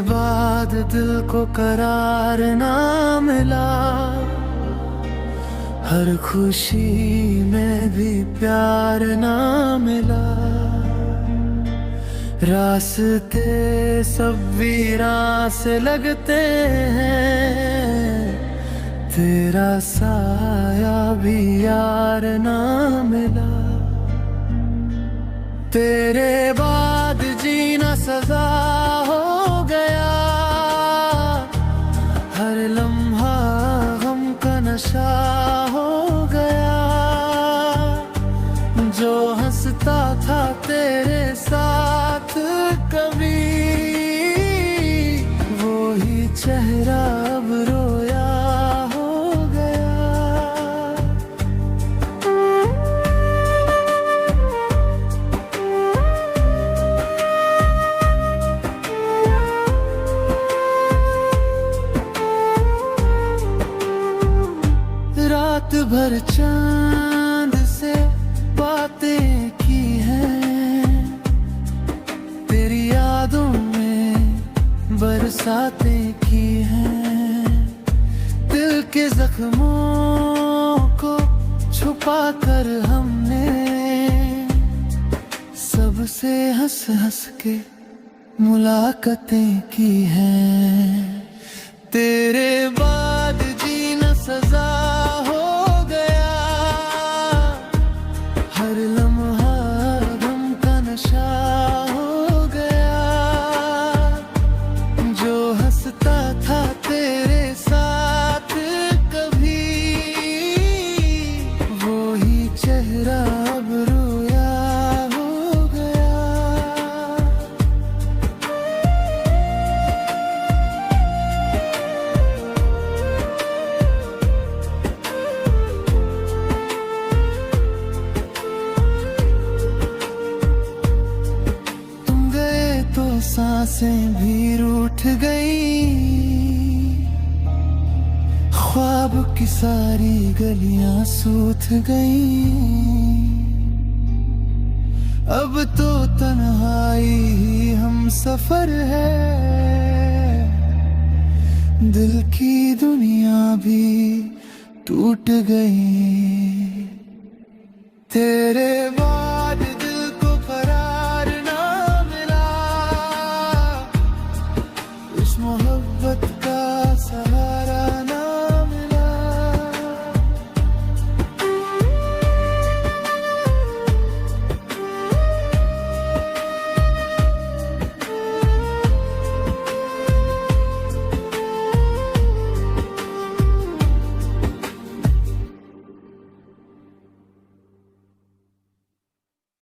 बाद दिल को करार ना मिला, हर खुशी में भी प्यार ना मिला। रास्ते सब वीरान से लगते हैं, तेरा साया भी यार ना मिला। तेरे बाद जीना सजा हो गया, हर लम्हा गम का नशा हो गया। जो हंसता था तेरे साथ कभी, वो ही चेहरा अब रोया हो गया। रात भर चांद से बातें की हैं, तेरी यादों में बरसातें की हैं। दिल के जख्मों को छुपा कर हमने सबसे हंस हंस के मुलाकातें की हैं। तेरे बाद जीना सजा हो गया, हर लम्हा गम का नशा हो गया। जो हंसता था तेरे साथ कभी, वो ही चेहरा अब रोया हो गया। सांसें भी रूठ गई, ख्वाब की सारी गलियां सूख गई। अब तो तन्हाई ही हम सफर है, दिल की दुनिया भी टूट गई। तेरे बाद दिल को करार ना मिला, इस मोहब्बत का सहारा